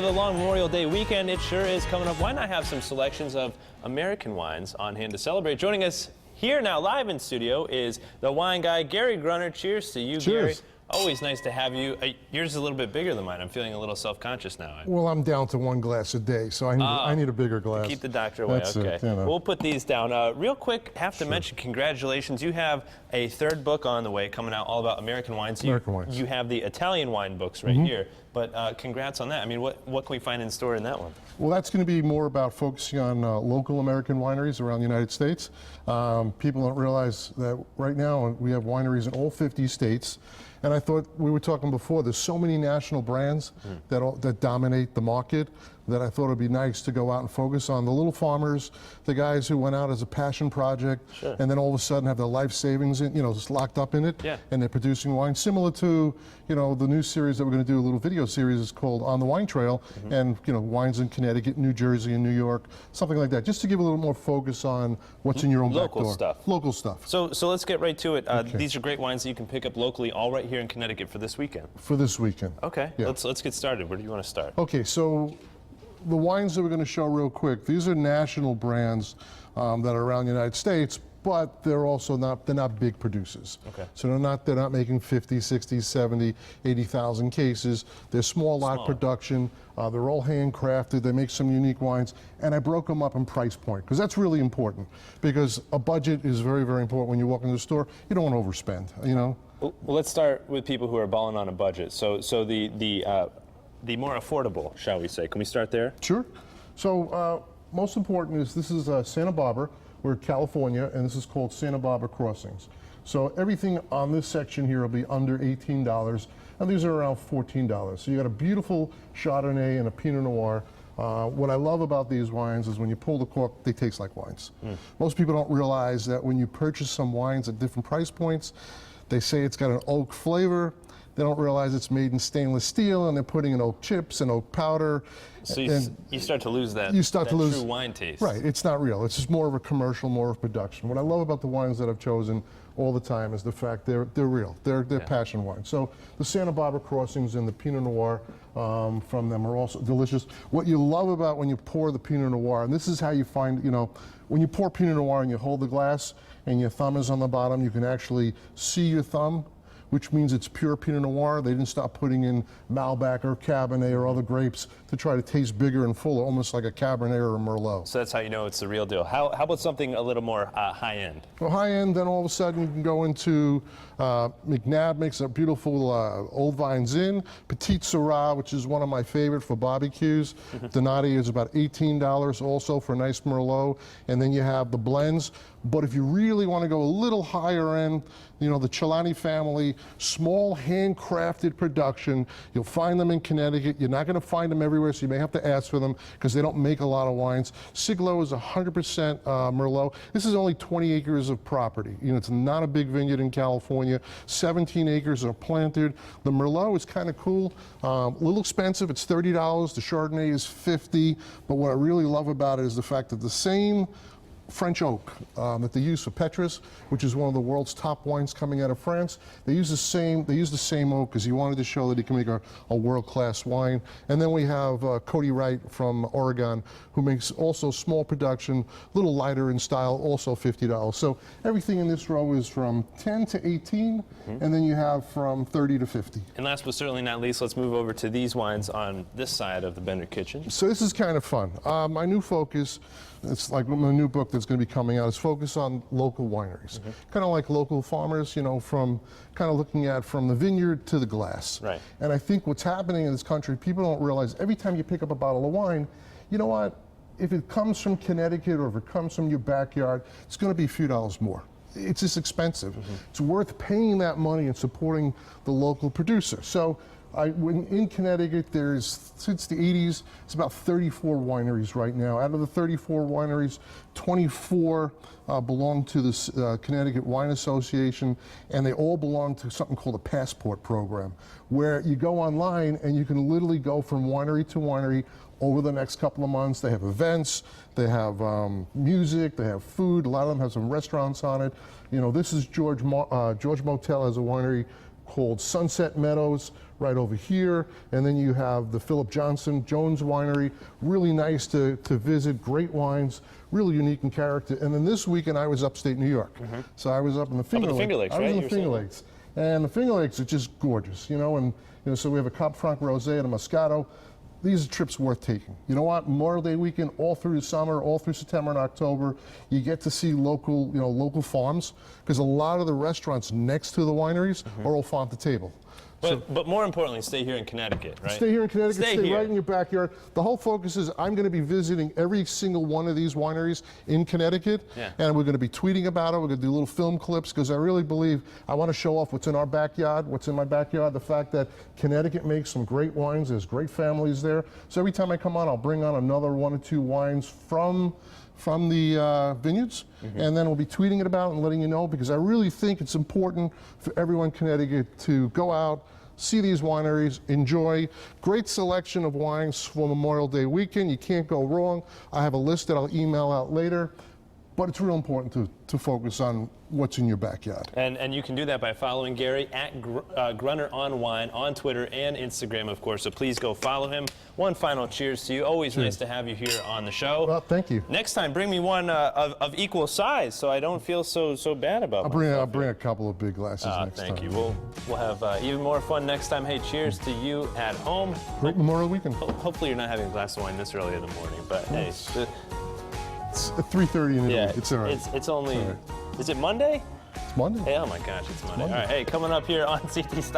the long Memorial Day weekend. It sure is coming up. Why not have some selections of American wines on hand to celebrate? Joining us here now live in studio is the wine guy, Gary Grunner. Cheers to you, Cheers. Gary. Always nice to have you. Yours is a little bit bigger than mine. I'm feeling a little self-conscious now. Well, I'm down to one glass a day, so I need a bigger glass. Keep the doctor away. That's okay. it, you know. We'll put these down. Real quick, have to mention congratulations. You have a third book on the way coming out all about American wines. American wines. You have the Italian wine books right here, but congrats on that. I mean, what can we find in store in that one? Well, that's going to be more about focusing on local American wineries around the United States. People don't realize that right now we have wineries in all 50 states. And I thought, we were talking before, there's so many national brands that dominate the market that I thought it would be nice to go out and focus on the little farmers, the guys who went out as a passion project, and then all of a sudden have their life savings, just locked up in it, and they're producing wine. Similar to, the new series that we're going to do, a little video series is called On the Wine Trail, and, wines in Connecticut, New Jersey, and New York, something like that, just to give a little more focus on what's in your own back door. Local stuff. So let's get right to it. These are great wines that you can pick up locally, all right here in Connecticut for this weekend. For this weekend. Okay, let's get started. Where do you want to start? Okay, so the wines that we're going to show real quick, these are national brands that are around the United States, but they're also not big producers. Okay. So they're not making 50, 60, 70, 80,000 cases. They're small lot production. They're all handcrafted. They make some unique wines, and I broke them up in price point because that's really important. Because a budget is very, very important when you walk into the store. You don't want to overspend. Well, let's start with people who are balling on a budget. So the more affordable, shall we say? Can we start there? Sure. So most important is this is Santa Barbara. We're in California, and this is called Santa Barbara Crossings. So everything on this section here will be under $18, and these are around $14. So you got a beautiful Chardonnay and a Pinot Noir. What I love about these wines is when you pull the cork, they taste like wines. Most people don't realize that when you purchase some wines at different price points, they say it's got an oak flavor. They don't realize it's made in stainless steel, and they're putting in oak chips and oak powder. So you start to lose that, true wine taste. Right, it's not real. It's just more of a commercial, more of production. What I love about the wines that I've chosen all the time is the fact they're real. They're passion wines. So the Santa Barbara Crossings and the Pinot Noir from them are also delicious. What you love about when you pour the Pinot Noir, and this is how you find, when you pour Pinot Noir and you hold the glass and your thumb is on the bottom, you can actually see your thumb, which means it's pure Pinot Noir. They didn't stop putting in Malbec or Cabernet or other grapes to try to taste bigger and fuller, almost like a Cabernet or a Merlot. So that's how you know it's the real deal. How about something a little more high-end? Well, high-end, then all of a sudden you can go into McNabb makes a beautiful Old Vine Zin, Petite Syrah, which is one of my favorite for barbecues. Donati is about $18 also for a nice Merlot. And then you have the blends. But if you really want to go a little higher end, the Celani family, small handcrafted production. You'll find them in Connecticut. You're not going to find them everywhere, so you may have to ask for them because they don't make a lot of wines. Siglo is 100% Merlot. This is only 20 acres of property. It's not a big vineyard in California. 17 acres are planted. The Merlot is kind of cool. A little expensive. It's $30. The Chardonnay is $50. But what I really love about it is the fact that the same French oak that they use for Petrus, which is one of the world's top wines coming out of France. They use the same oak because he wanted to show that he can make a world-class wine. And then we have Cody Wright from Oregon, who makes also small production, a little lighter in style, also $50. So everything in this row is from 10 to 18, and then you have from 30 to 50. And last but certainly not least, let's move over to these wines on this side of the Bender Kitchen. So this is kind of fun. My new focus, it's like my new book that's going to be coming out, is focus on local wineries. Kind of like local farmers, from kind of looking at from the vineyard to the glass. Right. And I think what's happening in this country, people don't realize every time you pick up a bottle of wine, you know what? If it comes from Connecticut or if it comes from your backyard, it's going to be a few dollars more. It's just expensive. It's worth paying that money and supporting the local producer. So in Connecticut, since the 80s, it's about 34 wineries right now. Out of the 34 wineries, 24 belong to the Connecticut Wine Association, and they all belong to something called a passport program, where you go online and you can literally go from winery to winery over the next couple of months. They have events, they have music, they have food. A lot of them have some restaurants on it. This is George Motel has a winery called Sunset Meadows right over here. And then you have the Philip Jones Winery, really nice to visit, great wines, really unique in character. And then this weekend I was upstate New York. So I was up in the Finger Lakes. I was in the Finger Lakes. And the Finger Lakes are just gorgeous, and so we have a Cab Franc Rosé and a Moscato. These are trips worth taking. You know what? Memorial Day weekend, all through the summer, all through September and October, you get to see local farms, because a lot of the restaurants next to the wineries are all farm to table. But more importantly, stay here in Connecticut, right? Stay here in Connecticut, stay here. Right in your backyard. The whole focus is I'm going to be visiting every single one of these wineries in Connecticut, and we're going to be tweeting about it. We're going to do little film clips, because I really believe I want to show off what's in our backyard, what's in my backyard, the fact that Connecticut makes some great wines. There's great families there. So every time I come on, I'll bring on another 1 or 2 wines from the vineyards, and then we'll be tweeting it about and letting you know, because I really think it's important for everyone in Connecticut to go out, see these wineries, enjoy. Great selection of wines for Memorial Day weekend. You can't go wrong. I have a list that I'll email out later, but it's real important to focus on what's in your backyard. And you can do that by following Gary at Grunner on Wine on Twitter and Instagram, of course. So please go follow him. One final cheers to you. Always nice to have you here on the show. Well, thank you. Next time, bring me one of equal size, so I don't feel so bad about it. I'll bring a couple of big glasses next time. Thank you. We'll have even more fun next time. Hey, cheers to you at home. Great Memorial weekend. Hopefully, you're not having a glass of wine this early in the morning. But hey, it's 3:30 in the week. It's all right. It's only. All right. Is it Monday? It's Monday. Hey, oh my gosh, it's Monday. Monday. All right, hey, coming up here on CT Style.